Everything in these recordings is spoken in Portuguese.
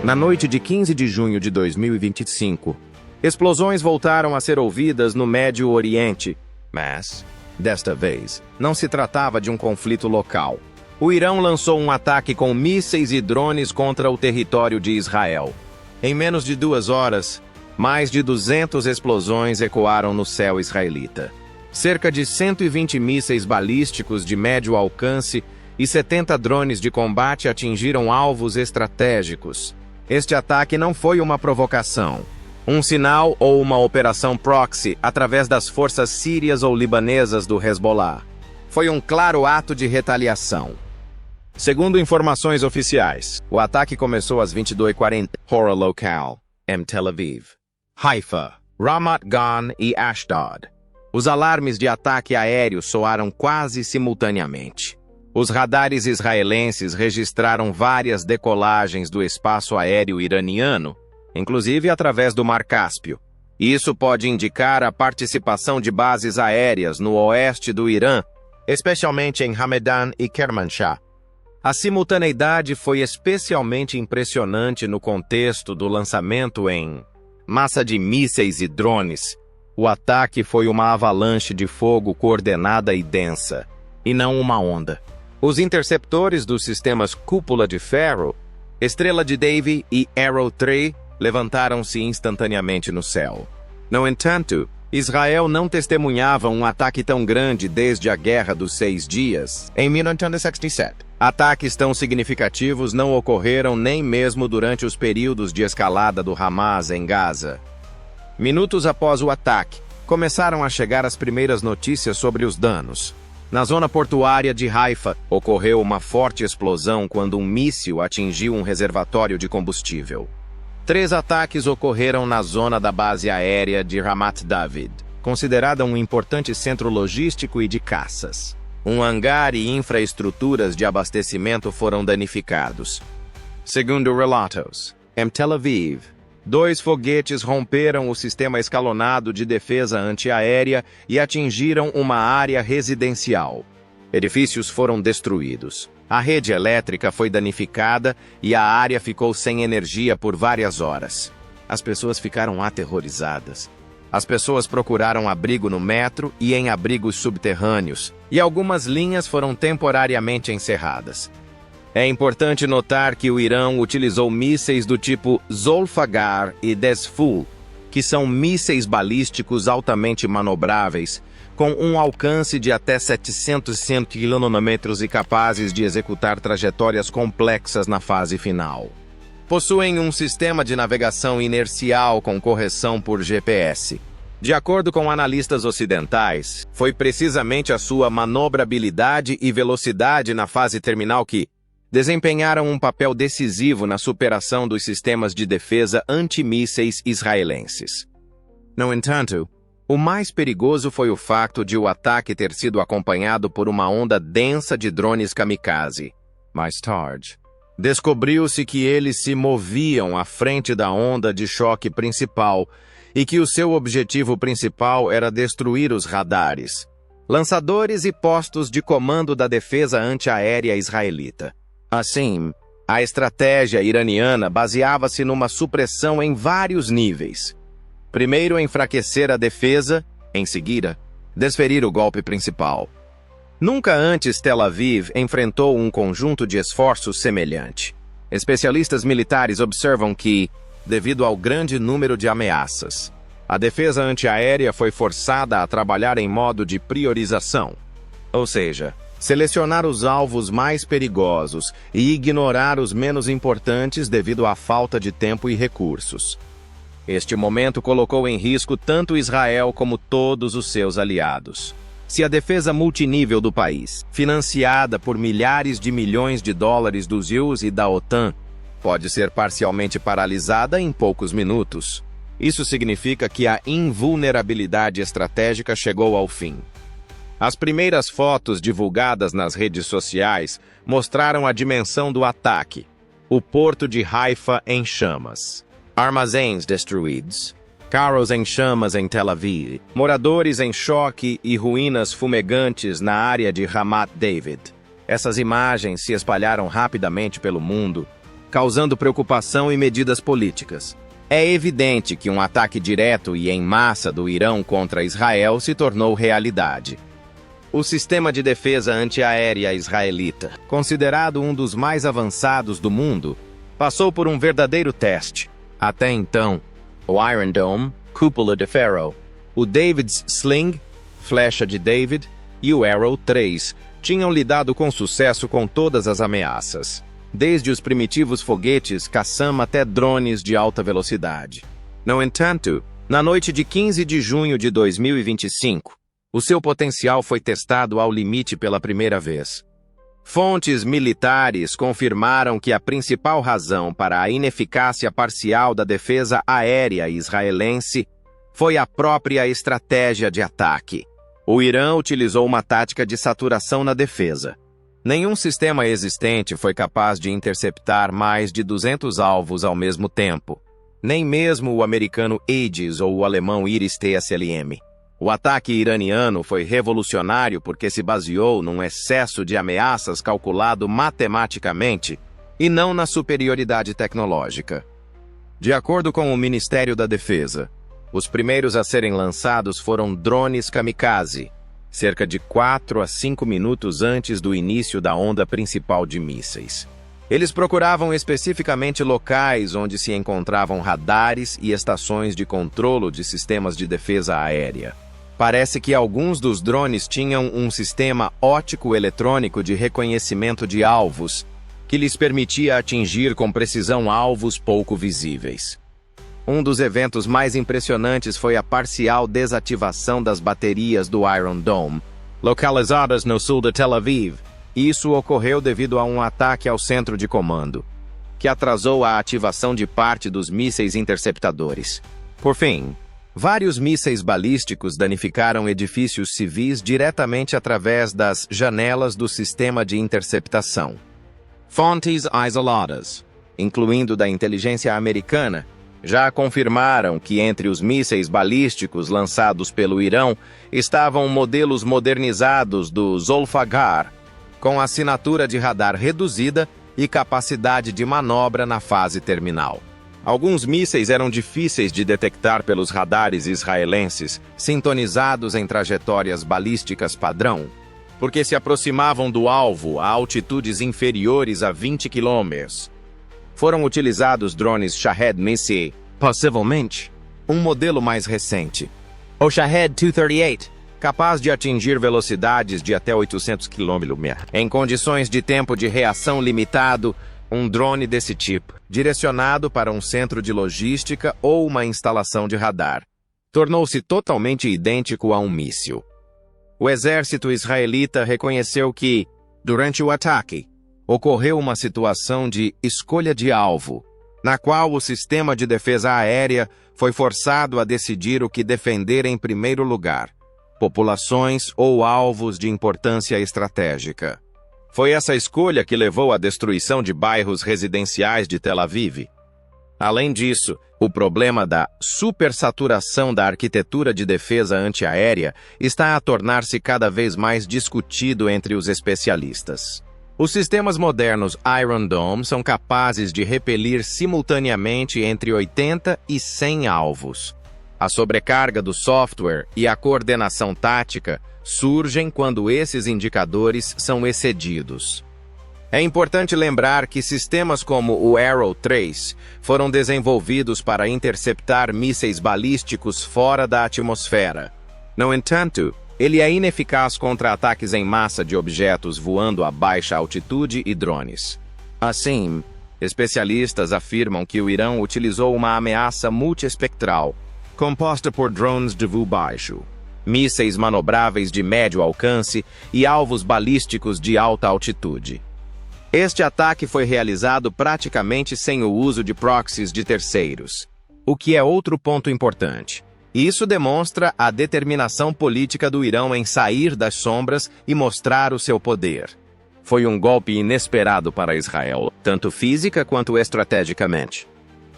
Na noite de 15 de junho de 2025, explosões voltaram a ser ouvidas no Médio Oriente, mas, desta vez, não se tratava de um conflito local. O Irã lançou um ataque com mísseis e drones contra o território de Israel. Em menos de 2 horas, mais de 200 explosões ecoaram no céu israelita. Cerca de 120 mísseis balísticos de médio alcance e 70 drones de combate atingiram alvos estratégicos. Este ataque não foi uma provocação, um sinal ou uma operação proxy através das forças sírias ou libanesas do Hezbollah. Foi um claro ato de retaliação. Segundo informações oficiais, o ataque começou às 22h40, hora local, em Tel Aviv, Haifa, Ramat Gan e Ashdod. Os alarmes de ataque aéreo soaram quase simultaneamente. Os radares israelenses registraram várias decolagens do espaço aéreo iraniano, inclusive através do Mar Cáspio. Isso pode indicar a participação de bases aéreas no oeste do Irã, especialmente em Hamadan e Kermanshah. A simultaneidade foi especialmente impressionante no contexto do lançamento em massa de mísseis e drones. O ataque foi uma avalanche de fogo coordenada e densa, e não uma onda. Os interceptores dos sistemas Cúpula de Ferro, Estrela de Davy e Arrow 3 levantaram-se instantaneamente no céu. No entanto, Israel não testemunhava um ataque tão grande desde a Guerra dos 6 Dias, em 1967. Ataques tão significativos não ocorreram nem mesmo durante os períodos de escalada do Hamas em Gaza. Minutos após o ataque, começaram a chegar as primeiras notícias sobre os danos. Na zona portuária de Haifa, ocorreu uma forte explosão quando um míssil atingiu um reservatório de combustível. 3 ataques ocorreram na zona da base aérea de Ramat David, considerada um importante centro logístico e de caças. Um hangar e infraestruturas de abastecimento foram danificados. Segundo relatos, em Tel Aviv, 2 foguetes romperam o sistema escalonado de defesa antiaérea e atingiram uma área residencial. Edifícios foram destruídos. A rede elétrica foi danificada e a área ficou sem energia por várias horas. As pessoas ficaram aterrorizadas. As pessoas procuraram abrigo no metro e em abrigos subterrâneos, e algumas linhas foram temporariamente encerradas. É importante notar que o Irã utilizou mísseis do tipo Zolfaghar e Desful, que são mísseis balísticos altamente manobráveis, com um alcance de até 700 km e capazes de executar trajetórias complexas na fase final. Possuem um sistema de navegação inercial com correção por GPS. De acordo com analistas ocidentais, foi precisamente a sua manobrabilidade e velocidade na fase terminal que desempenharam um papel decisivo na superação dos sistemas de defesa antimísseis israelenses. No entanto, o mais perigoso foi o fato de o ataque ter sido acompanhado por uma onda densa de drones kamikaze. Mais tarde, descobriu-se que eles se moviam à frente da onda de choque principal e que o seu objetivo principal era destruir os radares, lançadores e postos de comando da defesa antiaérea israelita. Assim, a estratégia iraniana baseava-se numa supressão em vários níveis. Primeiro, enfraquecer a defesa, em seguida, desferir o golpe principal. Nunca antes Tel Aviv enfrentou um conjunto de esforços semelhante. Especialistas militares observam que, devido ao grande número de ameaças, a defesa antiaérea foi forçada a trabalhar em modo de priorização, ou seja, selecionar os alvos mais perigosos e ignorar os menos importantes devido à falta de tempo e recursos. Este momento colocou em risco tanto Israel como todos os seus aliados. Se a defesa multinível do país, financiada por milhares de milhões de dólares dos US e da OTAN, pode ser parcialmente paralisada em poucos minutos, isso significa que a invulnerabilidade estratégica chegou ao fim. As primeiras fotos divulgadas nas redes sociais mostraram a dimensão do ataque. O porto de Haifa em chamas. Armazéns destruídos. Carros em chamas em Tel Aviv. Moradores em choque e ruínas fumegantes na área de Ramat David. Essas imagens se espalharam rapidamente pelo mundo causando preocupação e medidas políticas. É evidente que um ataque direto e em massa do Irão contra Israel se tornou realidade. O sistema de defesa antiaérea israelita, considerado um dos mais avançados do mundo, passou por um verdadeiro teste. Até então, o Iron Dome, cúpula de ferro, o David's Sling, flecha de David, e o Arrow 3 tinham lidado com sucesso com todas as ameaças, desde os primitivos foguetes Qassam até drones de alta velocidade. No entanto, na noite de 15 de junho de 2025, o seu potencial foi testado ao limite pela primeira vez. Fontes militares confirmaram que a principal razão para a ineficácia parcial da defesa aérea israelense foi a própria estratégia de ataque. O Irã utilizou uma tática de saturação na defesa. Nenhum sistema existente foi capaz de interceptar mais de 200 alvos ao mesmo tempo. Nem mesmo o americano Aegis ou o alemão Iris-T-SLM. O ataque iraniano foi revolucionário porque se baseou num excesso de ameaças calculado matematicamente e não na superioridade tecnológica. De acordo com o Ministério da Defesa, os primeiros a serem lançados foram drones kamikaze, cerca de 4 a 5 minutos antes do início da onda principal de mísseis. Eles procuravam especificamente locais onde se encontravam radares e estações de controlo de sistemas de defesa aérea. Parece que alguns dos drones tinham um sistema óptico-eletrônico de reconhecimento de alvos, que lhes permitia atingir com precisão alvos pouco visíveis. Um dos eventos mais impressionantes foi a parcial desativação das baterias do Iron Dome, localizadas no sul de Tel Aviv. Isso ocorreu devido a um ataque ao centro de comando, que atrasou a ativação de parte dos mísseis interceptadores. Por fim, vários mísseis balísticos danificaram edifícios civis diretamente através das janelas do sistema de interceptação. Fontes isoladas, incluindo da inteligência americana, já confirmaram que entre os mísseis balísticos lançados pelo Irão estavam modelos modernizados do Zolfaghar, com assinatura de radar reduzida e capacidade de manobra na fase terminal. Alguns mísseis eram difíceis de detectar pelos radares israelenses, sintonizados em trajetórias balísticas padrão, porque se aproximavam do alvo a altitudes inferiores a 20 km. Foram utilizados drones Shahed Missile, possivelmente um modelo mais recente, o Shahed 238, capaz de atingir velocidades de até 800 km/h. Em condições de tempo de reação limitado, um drone desse tipo, direcionado para um centro de logística ou uma instalação de radar, tornou-se totalmente idêntico a um míssil. O exército israelita reconheceu que, durante o ataque, ocorreu uma situação de escolha de alvo, na qual o sistema de defesa aérea foi forçado a decidir o que defender em primeiro lugar, populações ou alvos de importância estratégica. Foi essa escolha que levou à destruição de bairros residenciais de Tel Aviv. Além disso, o problema da supersaturação da arquitetura de defesa antiaérea está a tornar-se cada vez mais discutido entre os especialistas. Os sistemas modernos Iron Dome são capazes de repelir simultaneamente entre 80 e 100 alvos. A sobrecarga do software e a coordenação tática surgem quando esses indicadores são excedidos. É importante lembrar que sistemas como o Arrow 3 foram desenvolvidos para interceptar mísseis balísticos fora da atmosfera. No entanto, ele é ineficaz contra ataques em massa de objetos voando a baixa altitude e drones. Assim, especialistas afirmam que o Irã utilizou uma ameaça multiespectral, composta por drones de voo baixo, mísseis manobráveis de médio alcance e alvos balísticos de alta altitude. Este ataque foi realizado praticamente sem o uso de proxies de terceiros, o que é outro ponto importante. Isso demonstra a determinação política do Irã em sair das sombras e mostrar o seu poder. Foi um golpe inesperado para Israel, tanto física quanto estrategicamente.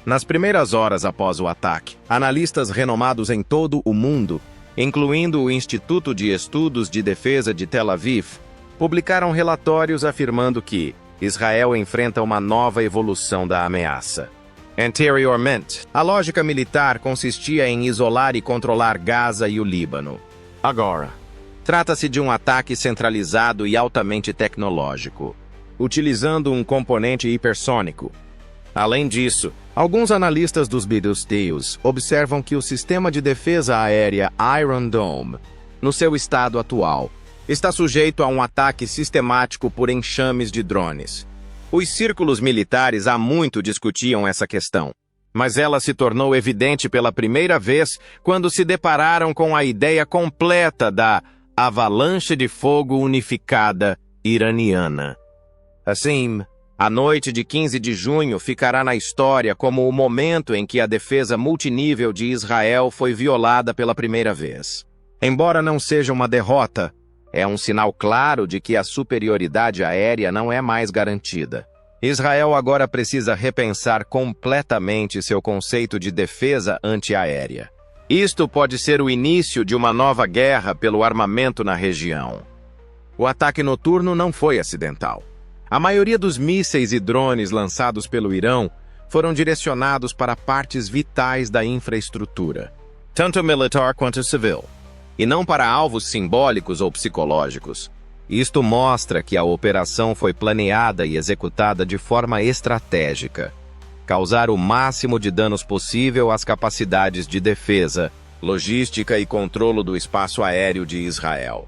Nas primeiras horas após o ataque, analistas renomados em todo o mundo, incluindo o Instituto de Estudos de Defesa de Tel Aviv, publicaram relatórios afirmando que Israel enfrenta uma nova evolução da ameaça. Anteriormente, a lógica militar consistia em isolar e controlar Gaza e o Líbano. Agora, trata-se de um ataque centralizado e altamente tecnológico, utilizando um componente hipersônico. Além disso, alguns analistas dos Beatles observam que o sistema de defesa aérea Iron Dome, no seu estado atual, está sujeito a um ataque sistemático por enxames de drones. Os círculos militares há muito discutiam essa questão, mas ela se tornou evidente pela primeira vez quando se depararam com a ideia completa da avalanche de fogo unificada iraniana. Assim, a noite de 15 de junho ficará na história como o momento em que a defesa multinível de Israel foi violada pela primeira vez. Embora não seja uma derrota, é um sinal claro de que a superioridade aérea não é mais garantida. Israel agora precisa repensar completamente seu conceito de defesa antiaérea. Isto pode ser o início de uma nova guerra pelo armamento na região. O ataque noturno não foi acidental. A maioria dos mísseis e drones lançados pelo Irão foram direcionados para partes vitais da infraestrutura, tanto militar quanto civil, e não para alvos simbólicos ou psicológicos. Isto mostra que a operação foi planeada e executada de forma estratégica. Causar o máximo de danos possível às capacidades de defesa, logística e controlo do espaço aéreo de Israel.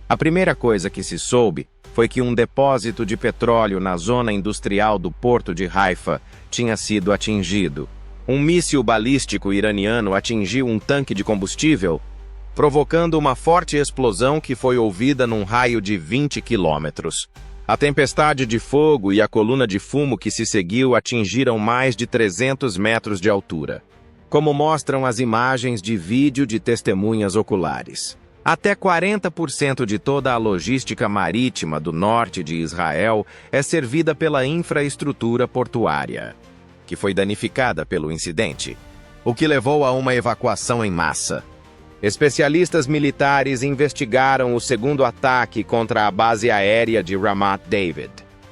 A primeira coisa que se soube foi que um depósito de petróleo na zona industrial do porto de Haifa tinha sido atingido. Um míssil balístico iraniano atingiu um tanque de combustível, provocando uma forte explosão que foi ouvida num raio de 20 quilômetros. A tempestade de fogo e a coluna de fumo que se seguiu atingiram mais de 300 metros de altura, como mostram as imagens de vídeo de testemunhas oculares. Até 40% de toda a logística marítima do norte de Israel é servida pela infraestrutura portuária, que foi danificada pelo incidente, o que levou a uma evacuação em massa. Especialistas militares investigaram o segundo ataque contra a base aérea de Ramat David.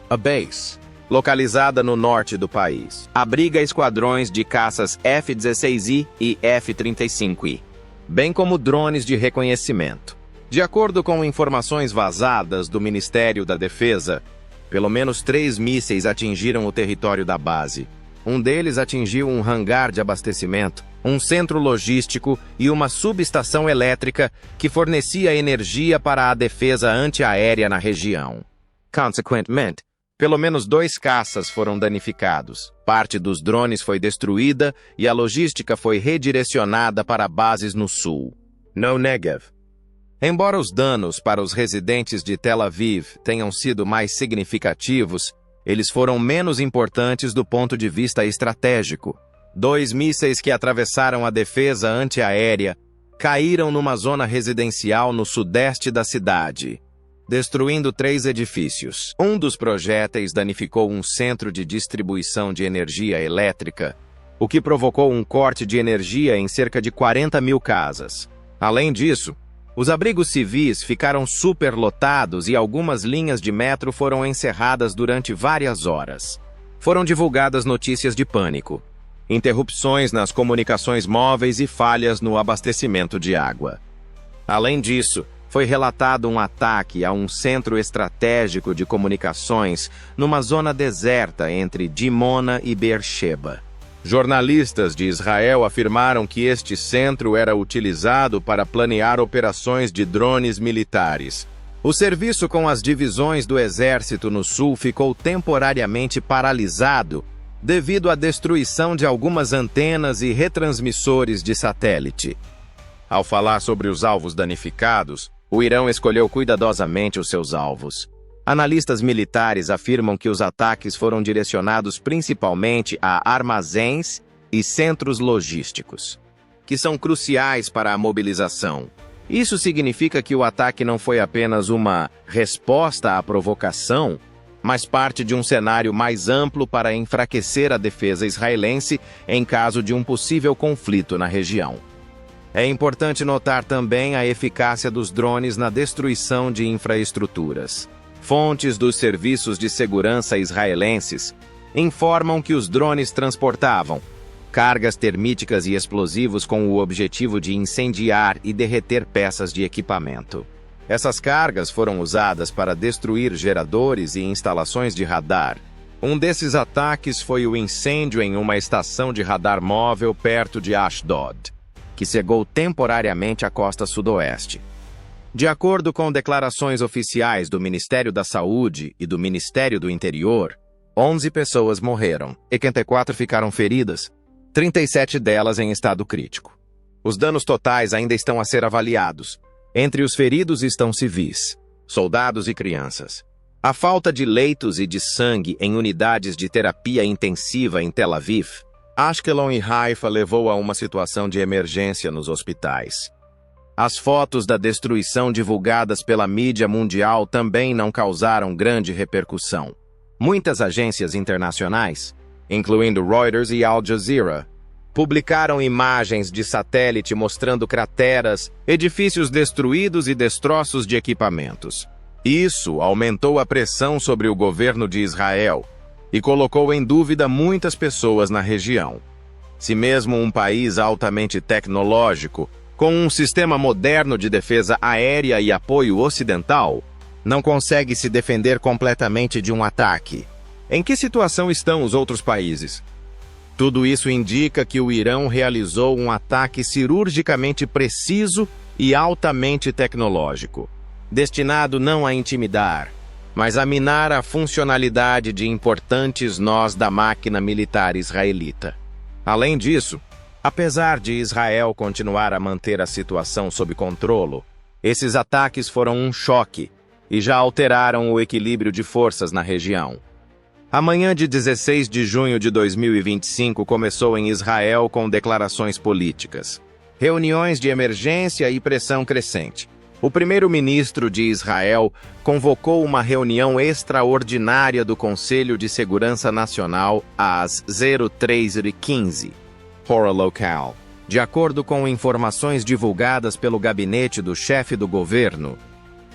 A base, localizada no norte do país, abriga esquadrões de caças F-16I e F-35I, bem como drones de reconhecimento. De acordo com informações vazadas do Ministério da Defesa, pelo menos 3 mísseis atingiram o território da base. Um deles atingiu um hangar de abastecimento, um centro logístico e uma subestação elétrica que fornecia energia para a defesa antiaérea na região. Consequentemente, pelo menos 2 caças foram danificados. Parte dos drones foi destruída e a logística foi redirecionada para bases no sul, no Negev. Embora os danos para os residentes de Tel Aviv tenham sido mais significativos, eles foram menos importantes do ponto de vista estratégico. 2 mísseis que atravessaram a defesa antiaérea caíram numa zona residencial no sudeste da cidade, destruindo 3 edifícios. Um dos projéteis danificou um centro de distribuição de energia elétrica, o que provocou um corte de energia em cerca de 40 mil casas. Além disso, os abrigos civis ficaram superlotados e algumas linhas de metro foram encerradas durante várias horas. Foram divulgadas notícias de pânico, interrupções nas comunicações móveis e falhas no abastecimento de água. Além disso, foi relatado um ataque a um centro estratégico de comunicações numa zona deserta entre Dimona e Beersheba. Jornalistas de Israel afirmaram que este centro era utilizado para planear operações de drones militares. O serviço com as divisões do exército no sul ficou temporariamente paralisado devido à destruição de algumas antenas e retransmissores de satélite. Ao falar sobre os alvos danificados, o Irão escolheu cuidadosamente os seus alvos. Analistas militares afirmam que os ataques foram direcionados principalmente a armazéns e centros logísticos, que são cruciais para a mobilização. Isso significa que o ataque não foi apenas uma resposta à provocação, mas parte de um cenário mais amplo para enfraquecer a defesa israelense em caso de um possível conflito na região. É importante notar também a eficácia dos drones na destruição de infraestruturas. Fontes dos serviços de segurança israelenses informam que os drones transportavam cargas termíticas e explosivos com o objetivo de incendiar e derreter peças de equipamento. Essas cargas foram usadas para destruir geradores e instalações de radar. Um desses ataques foi o incêndio em uma estação de radar móvel perto de Ashdod, que cegou temporariamente a costa sudoeste. De acordo com declarações oficiais do Ministério da Saúde e do Ministério do Interior, 11 pessoas morreram, 84 ficaram feridas, 37 delas em estado crítico. Os danos totais ainda estão a ser avaliados. Entre os feridos estão civis, soldados e crianças. A falta de leitos e de sangue em unidades de terapia intensiva em Tel Aviv, Ashkelon e Haifa levou a uma situação de emergência nos hospitais. As fotos da destruição divulgadas pela mídia mundial também não causaram grande repercussão. Muitas agências internacionais, incluindo Reuters e Al Jazeera, publicaram imagens de satélite mostrando crateras, edifícios destruídos e destroços de equipamentos. Isso aumentou a pressão sobre o governo de Israel e colocou em dúvida muitas pessoas na região. Se mesmo um país altamente tecnológico, com um sistema moderno de defesa aérea e apoio ocidental, não consegue se defender completamente de um ataque, em que situação estão os outros países? Tudo isso indica que o Irão realizou um ataque cirurgicamente preciso e altamente tecnológico, destinado não a intimidar, mas a minar a funcionalidade de importantes nós da máquina militar israelita. Além disso, apesar de Israel continuar a manter a situação sob controle, esses ataques foram um choque e já alteraram o equilíbrio de forças na região. A manhã de 16 de junho de 2025 começou em Israel com declarações políticas, reuniões de emergência e pressão crescente. O primeiro-ministro de Israel convocou uma reunião extraordinária do Conselho de Segurança Nacional às 03h15, hora local. De acordo com informações divulgadas pelo gabinete do chefe do governo,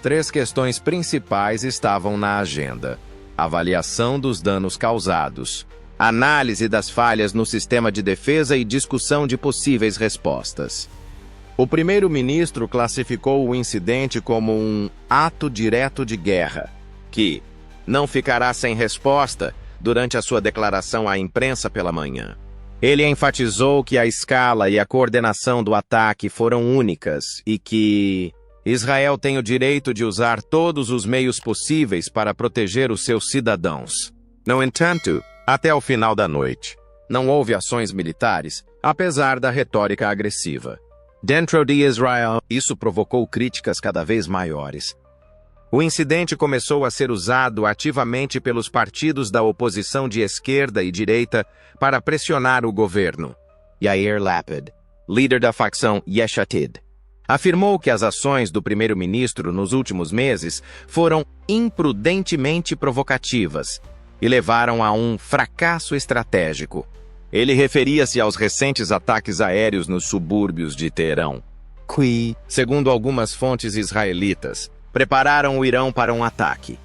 3 questões principais estavam na agenda: avaliação dos danos causados, análise das falhas no sistema de defesa e discussão de possíveis respostas. O primeiro-ministro classificou o incidente como um ato direto de guerra, que não ficará sem resposta durante a sua declaração à imprensa pela manhã. Ele enfatizou que a escala e a coordenação do ataque foram únicas e que Israel tem o direito de usar todos os meios possíveis para proteger os seus cidadãos. No entanto, até o final da noite, não houve ações militares, apesar da retórica agressiva. Dentro de Israel, isso provocou críticas cada vez maiores. O incidente começou a ser usado ativamente pelos partidos da oposição de esquerda e direita para pressionar o governo. Yair Lapid, líder da facção Yesh Atid, afirmou que as ações do primeiro-ministro nos últimos meses foram imprudentemente provocativas e levaram a um fracasso estratégico. Ele referia-se aos recentes ataques aéreos nos subúrbios de Teherão, que, segundo algumas fontes israelitas, prepararam o Irão para um ataque.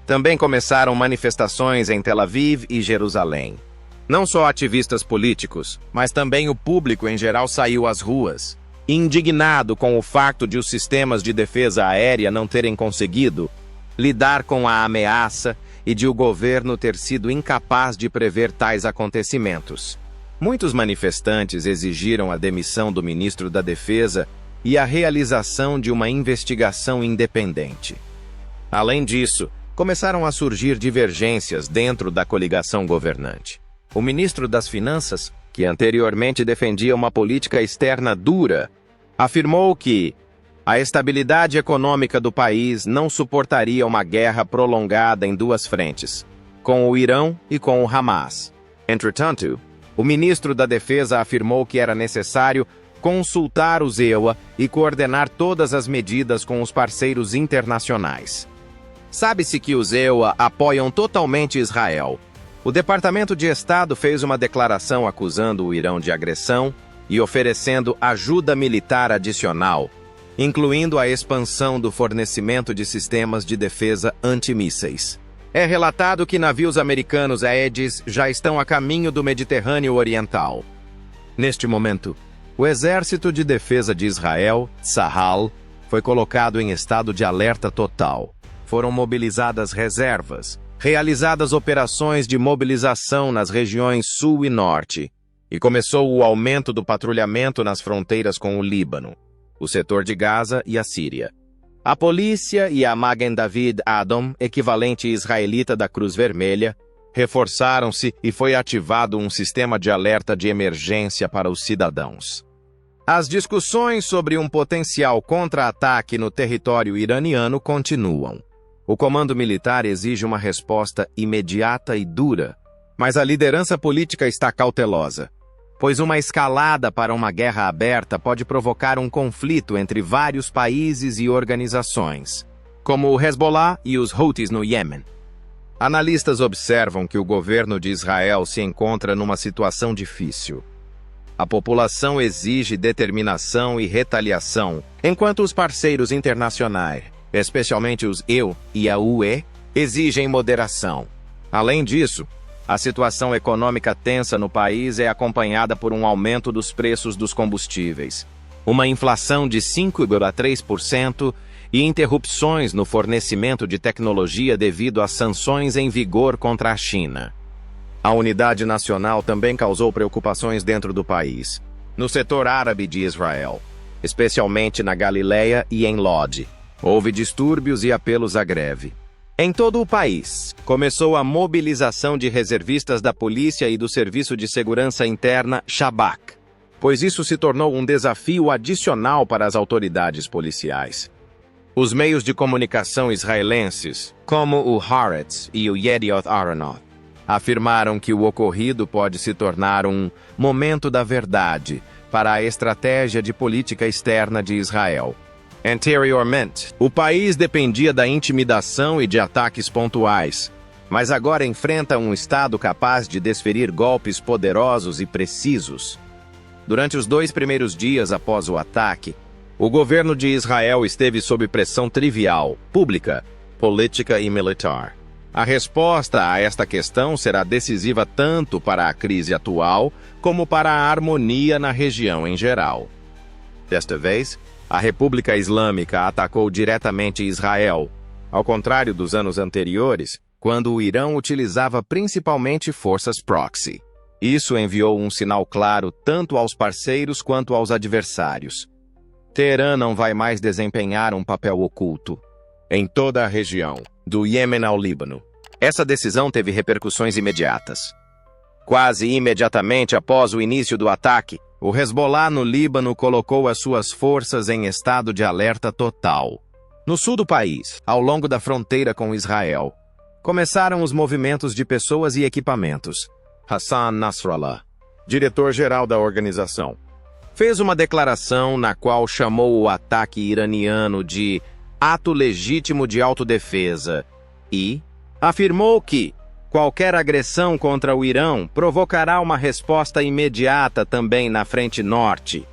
Também começaram manifestações em Tel Aviv e Jerusalém. Não só ativistas políticos, mas também o público em geral saiu às ruas, indignado com o fato de os sistemas de defesa aérea não terem conseguido lidar com a ameaça e de o governo ter sido incapaz de prever tais acontecimentos. Muitos manifestantes exigiram a demissão do ministro da Defesa e a realização de uma investigação independente. Além disso, começaram a surgir divergências dentro da coligação governante. O ministro das Finanças, que anteriormente defendia uma política externa dura, afirmou que a estabilidade econômica do país não suportaria uma guerra prolongada em 2 frentes, com o Irão e com o Hamas. Entretanto, o ministro da Defesa afirmou que era necessário consultar o ZEUA e coordenar todas as medidas com os parceiros internacionais. Sabe-se que os ZEUA apoiam totalmente Israel. O Departamento de Estado fez uma declaração acusando o Irão de agressão e oferecendo ajuda militar adicional, incluindo a expansão do fornecimento de sistemas de defesa antimísseis. É relatado que navios americanos Aegis já estão a caminho do Mediterrâneo Oriental. Neste momento, o Exército de Defesa de Israel, Tzahal, foi colocado em estado de alerta total. Foram mobilizadas reservas, realizadas operações de mobilização nas regiões Sul e Norte, e começou o aumento do patrulhamento nas fronteiras com o Líbano, o setor de Gaza e a Síria. A polícia e a Magen David Adom, equivalente israelita da Cruz Vermelha, reforçaram-se e foi ativado um sistema de alerta de emergência para os cidadãos. As discussões sobre um potencial contra-ataque no território iraniano continuam. O comando militar exige uma resposta imediata e dura, mas a liderança política está cautelosa, pois uma escalada para uma guerra aberta pode provocar um conflito entre vários países e organizações, como o Hezbollah e os Houthis no Iêmen. Analistas observam que o governo de Israel se encontra numa situação difícil. A população exige determinação e retaliação, enquanto os parceiros internacionais, especialmente os EU e a UE, exigem moderação. Além disso, a situação econômica tensa no país é acompanhada por um aumento dos preços dos combustíveis, uma inflação de 5,3% e interrupções no fornecimento de tecnologia devido às sanções em vigor contra a China. A unidade nacional também causou preocupações dentro do país, no setor árabe de Israel, especialmente na Galileia e em Lod. Houve distúrbios e apelos à greve. Em todo o país, começou a mobilização de reservistas da polícia e do Serviço de Segurança Interna Shabak, pois isso se tornou um desafio adicional para as autoridades policiais. Os meios de comunicação israelenses, como o Haaretz e o Yedioth Ahronoth, afirmaram que o ocorrido pode se tornar um momento da verdade para a estratégia de política externa de Israel. Anteriormente, o país dependia da intimidação e de ataques pontuais, mas agora enfrenta um Estado capaz de desferir golpes poderosos e precisos. Durante os 2 primeiros dias após o ataque, o governo de Israel esteve sob pressão trivial, pública, política e militar. A resposta a esta questão será decisiva tanto para a crise atual como para a harmonia na região em geral. Desta vez, a República Islâmica atacou diretamente Israel, ao contrário dos anos anteriores, quando o Irão utilizava principalmente forças proxy. Isso enviou um sinal claro tanto aos parceiros quanto aos adversários. Teherã não vai mais desempenhar um papel oculto em toda a região, do Iêmen ao Líbano. Essa decisão teve repercussões imediatas. Quase imediatamente após o início do ataque, o Hezbollah no Líbano colocou as suas forças em estado de alerta total. No sul do país, ao longo da fronteira com Israel, começaram os movimentos de pessoas e equipamentos. Hassan Nasrallah, diretor-geral da organização, fez uma declaração na qual chamou o ataque iraniano de ato legítimo de autodefesa e afirmou que qualquer agressão contra o Irão provocará uma resposta imediata também na frente norte.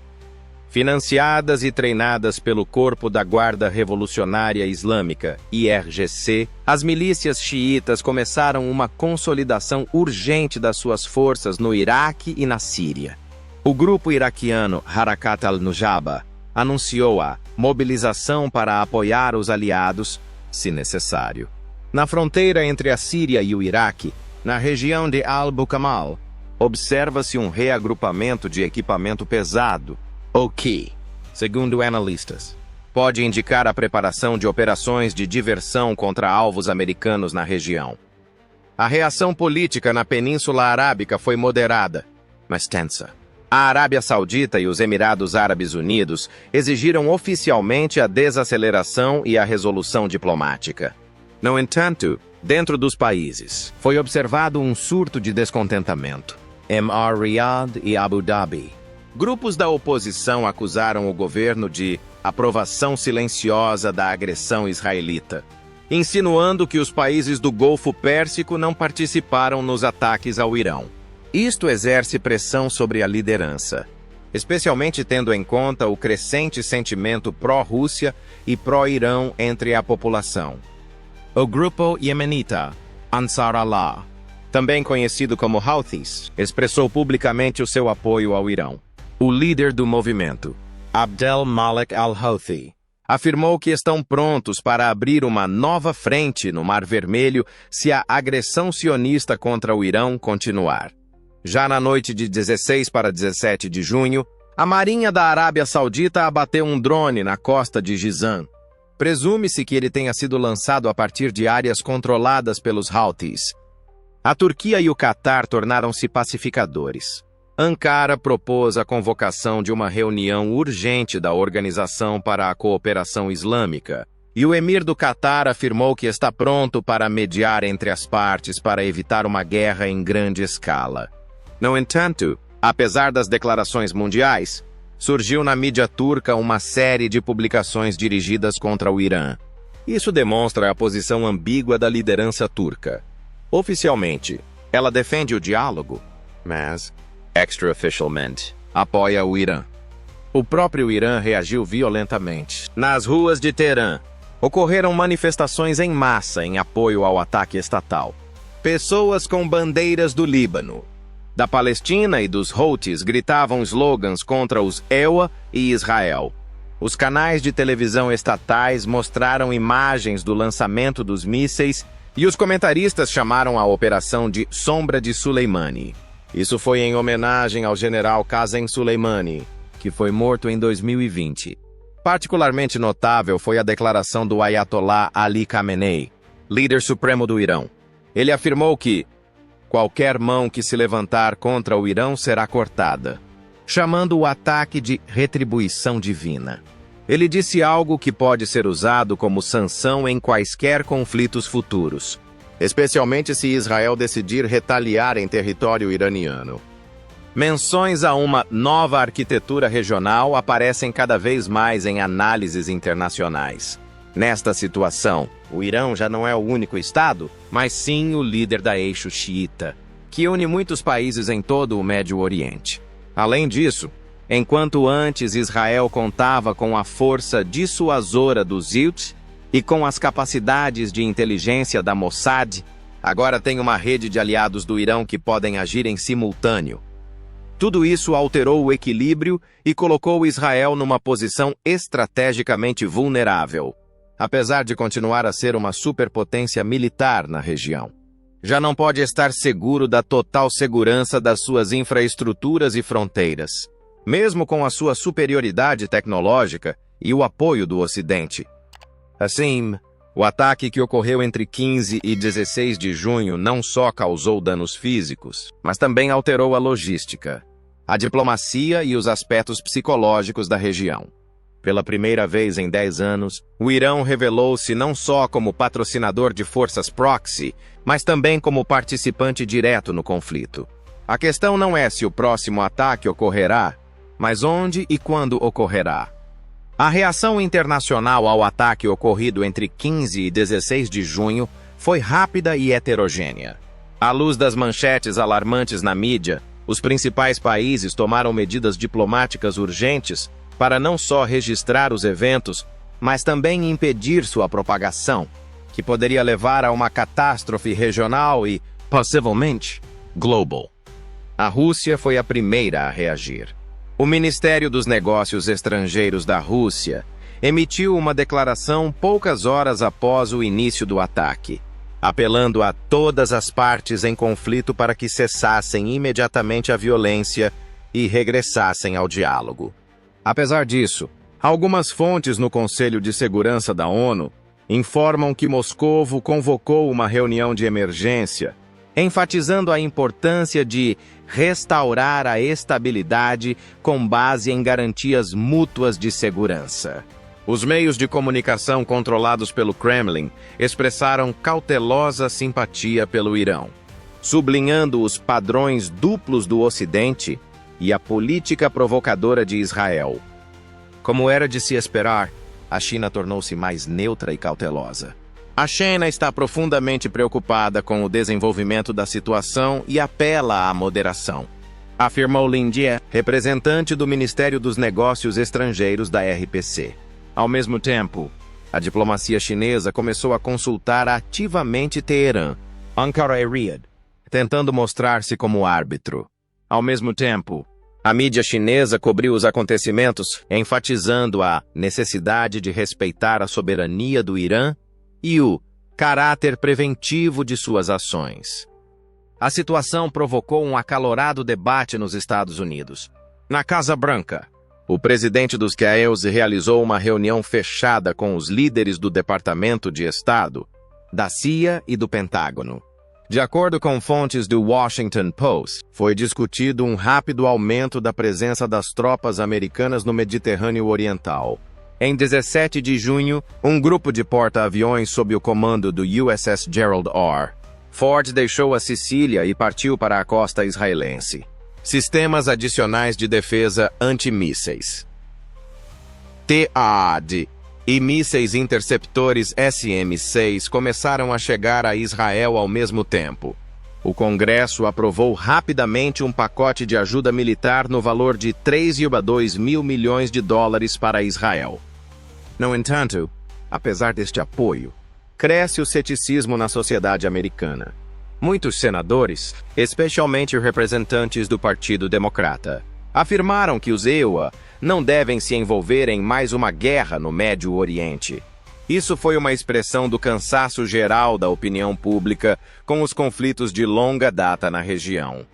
Financiadas e treinadas pelo Corpo da Guarda Revolucionária Islâmica, IRGC, as milícias xiitas começaram uma consolidação urgente das suas forças no Iraque e na Síria. O grupo iraquiano Harakat al-Nujaba anunciou a mobilização para apoiar os aliados, se necessário. Na fronteira entre a Síria e o Iraque, na região de Al-Bukamal, observa-se um reagrupamento de equipamento pesado, o que, segundo analistas, pode indicar a preparação de operações de diversão contra alvos americanos na região. A reação política na Península Arábica foi moderada, mas tensa. A Arábia Saudita e os Emirados Árabes Unidos exigiram oficialmente a desaceleração e a resolução diplomática. No entanto, dentro dos países, foi observado um surto de descontentamento. Riyadh e Abu Dhabi. Grupos da oposição acusaram o governo de aprovação silenciosa da agressão israelita, insinuando que os países do Golfo Pérsico não participaram nos ataques ao Irão. Isto exerce pressão sobre a liderança. especialmente tendo em conta o crescente sentimento pró-Rússia e pró-Irão entre a população. O grupo iemenita Ansar Allah, também conhecido como Houthis, expressou publicamente o seu apoio ao Irão. O líder do movimento, Abdel Malek al-Houthi, afirmou que estão prontos para abrir uma nova frente no Mar Vermelho se a agressão sionista contra o Irão continuar. Já na noite de 16 para 17 de junho, a Marinha da Arábia Saudita abateu um drone na costa de Jizan. Presume-se que ele tenha sido lançado a partir de áreas controladas pelos Houthis. A Turquia e o Catar tornaram-se pacificadores. Ankara propôs a convocação de uma reunião urgente da Organização para a Cooperação Islâmica, e o emir do Catar afirmou que está pronto para mediar entre as partes para evitar uma guerra em grande escala. No entanto, apesar das declarações mundiais, surgiu na mídia turca uma série de publicações dirigidas contra o Irã. Isso demonstra a posição ambígua da liderança turca. Oficialmente, ela defende o diálogo, mas extraoficialmente, apoia o Irã. O próprio Irã reagiu violentamente. Nas ruas de Teherã, ocorreram manifestações em massa em apoio ao ataque estatal. Pessoas com bandeiras do Líbano, da Palestina e dos Houthis gritavam slogans contra os EUA e Israel. Os canais de televisão estatais mostraram imagens do lançamento dos mísseis e os comentaristas chamaram a operação de Sombra de Soleimani. Isso foi em homenagem ao general Qasem Soleimani, que foi morto em 2020. Particularmente notável foi a declaração do Ayatollah Ali Khamenei, líder supremo do Irão. Ele afirmou que qualquer mão que se levantar contra o Irão será cortada, chamando o ataque de retribuição divina. Ele disse algo que pode ser usado como sanção em quaisquer conflitos futuros, especialmente se Israel decidir retaliar em território iraniano. Menções a uma nova arquitetura regional aparecem cada vez mais em análises internacionais. Nesta situação, o Irão já não é o único estado, mas sim o líder da eixo xiita, que une muitos países em todo o Médio Oriente. Além disso, enquanto antes Israel contava com a força dissuasora dos Houthis e com as capacidades de inteligência da Mossad, agora tem uma rede de aliados do Irão que podem agir em simultâneo. Tudo isso alterou o equilíbrio e colocou Israel numa posição estrategicamente vulnerável, apesar de continuar a ser uma superpotência militar na região. Já não pode estar seguro da total segurança das suas infraestruturas e fronteiras, mesmo com a sua superioridade tecnológica e o apoio do Ocidente. Assim, o ataque que ocorreu entre 15 e 16 de junho não só causou danos físicos, mas também alterou a logística, a diplomacia e os aspectos psicológicos da região. Pela primeira vez em 10 anos, o Irão revelou-se não só como patrocinador de forças proxy, mas também como participante direto no conflito. A questão não é se o próximo ataque ocorrerá, mas onde e quando ocorrerá. A reação internacional ao ataque ocorrido entre 15 e 16 de junho foi rápida e heterogênea. À luz das manchetes alarmantes na mídia, os principais países tomaram medidas diplomáticas urgentes para não só registrar os eventos, mas também impedir sua propagação, que poderia levar a uma catástrofe regional e, possivelmente, global. A Rússia foi a primeira a reagir. O Ministério dos Negócios Estrangeiros da Rússia emitiu uma declaração poucas horas após o início do ataque, apelando a todas as partes em conflito para que cessassem imediatamente a violência e regressassem ao diálogo. Apesar disso, algumas fontes no Conselho de Segurança da ONU informam que Moscovo convocou uma reunião de emergência, enfatizando a importância de restaurar a estabilidade com base em garantias mútuas de segurança. Os meios de comunicação controlados pelo Kremlin expressaram cautelosa simpatia pelo Irão, sublinhando os padrões duplos do Ocidente e a política provocadora de Israel. Como era de se esperar, a China tornou-se mais neutra e cautelosa. A China está profundamente preocupada com o desenvolvimento da situação e apela à moderação. afirmou Lin Jie, representante do Ministério dos Negócios Estrangeiros da RPC. Ao mesmo tempo, a diplomacia chinesa começou a consultar ativamente Teherã, Ankara e Riyadh, tentando mostrar-se como árbitro. Ao mesmo tempo, a mídia chinesa cobriu os acontecimentos, enfatizando a necessidade de respeitar a soberania do Irã e o caráter preventivo de suas ações. A situação provocou um acalorado debate nos Estados Unidos. Na Casa Branca, o presidente dos Estados Unidos realizou uma reunião fechada com os líderes do Departamento de Estado, da CIA e do Pentágono. De acordo com fontes do Washington Post, foi discutido um rápido aumento da presença das tropas americanas no Mediterrâneo Oriental. Em 17 de junho, um grupo de porta-aviões sob o comando do USS Gerald R. Ford deixou a Sicília e partiu para a costa israelense. Sistemas adicionais de defesa antimísseis THAAD e mísseis interceptores SM-6 começaram a chegar a Israel ao mesmo tempo. O Congresso aprovou rapidamente um pacote de ajuda militar no valor de 3,2 mil milhões de dólares para Israel. No entanto, apesar deste apoio, cresce o ceticismo na sociedade americana. Muitos senadores, especialmente representantes do Partido Democrata, afirmaram que os EUA não devem se envolver em mais uma guerra no Médio Oriente. Isso foi uma expressão do cansaço geral da opinião pública com os conflitos de longa data na região.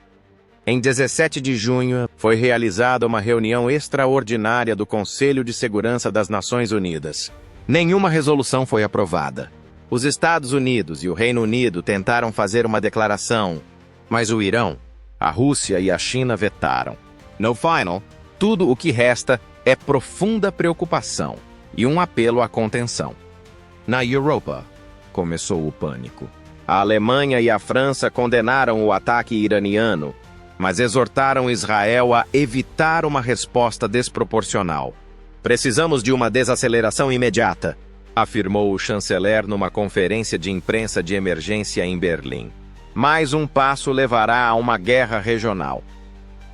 Em 17 de junho, foi realizada uma reunião extraordinária do Conselho de Segurança das Nações Unidas. Nenhuma resolução foi aprovada. Os Estados Unidos e o Reino Unido tentaram fazer uma declaração, mas o Irão, a Rússia e a China vetaram. No final, tudo o que resta é profunda preocupação e um apelo à contenção. Na Europa, começou o pânico. A Alemanha e a França condenaram o ataque iraniano, mas exortaram Israel a evitar uma resposta desproporcional. Precisamos de uma desaceleração imediata, afirmou o chanceler numa conferência de imprensa de emergência em Berlim. Mais um passo levará a uma guerra regional.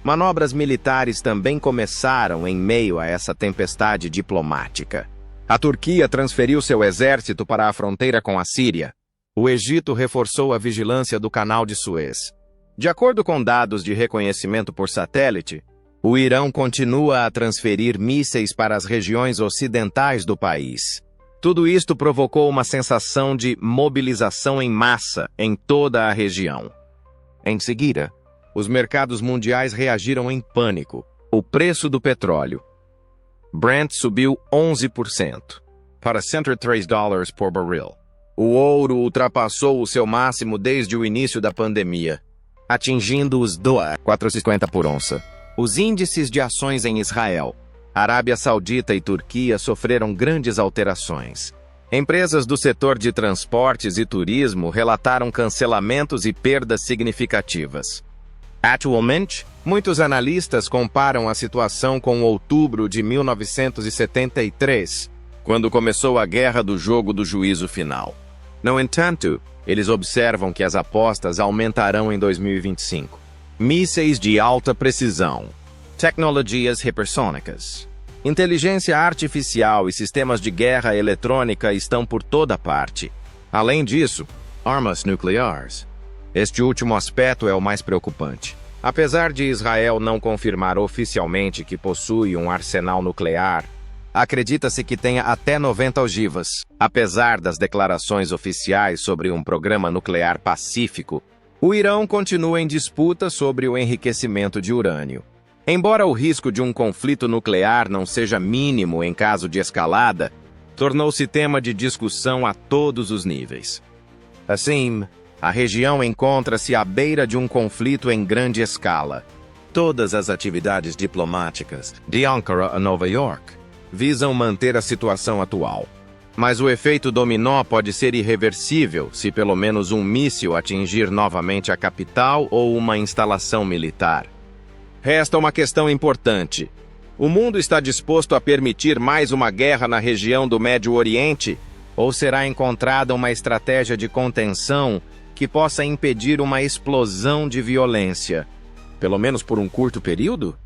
Manobras militares também começaram em meio a essa tempestade diplomática. A Turquia transferiu seu exército para a fronteira com a Síria. O Egito reforçou a vigilância do Canal de Suez. De acordo com dados de reconhecimento por satélite, o Irão continua a transferir mísseis para as regiões ocidentais do país. Tudo isto provocou uma sensação de mobilização em massa em toda a região. Em seguida, os mercados mundiais reagiram em pânico. O preço do petróleo. Brent subiu 11%, para $103 por barril. O ouro ultrapassou o seu máximo desde o início da pandemia, atingindo os $4,50 por onça. Os índices de ações em Israel, Arábia Saudita e Turquia sofreram grandes alterações. Empresas do setor de transportes e turismo relataram cancelamentos e perdas significativas. Atualmente, muitos analistas comparam a situação com outubro de 1973, quando começou a Guerra do Jogo do Juízo Final. No entanto, eles observam que as apostas aumentarão em 2025. Mísseis de alta precisão. Tecnologias hipersônicas. Inteligência artificial e sistemas de guerra eletrônica estão por toda parte. Além disso, armas nucleares. Este último aspecto é o mais preocupante. Apesar de Israel não confirmar oficialmente que possui um arsenal nuclear, acredita-se que tenha até 90 ogivas. Apesar das declarações oficiais sobre um programa nuclear pacífico, o Irão continua em disputa sobre o enriquecimento de urânio. Embora o risco de um conflito nuclear não seja mínimo em caso de escalada, tornou-se tema de discussão a todos os níveis. Assim, a região encontra-se à beira de um conflito em grande escala. Todas as atividades diplomáticas, de Ankara a Nova York, visam manter a situação atual. Mas o efeito dominó pode ser irreversível se pelo menos um míssil atingir novamente a capital ou uma instalação militar. Resta uma questão importante. O mundo está disposto a permitir mais uma guerra na região do Médio Oriente? Ou será encontrada uma estratégia de contenção que possa impedir uma explosão de violência? Pelo menos por um curto período?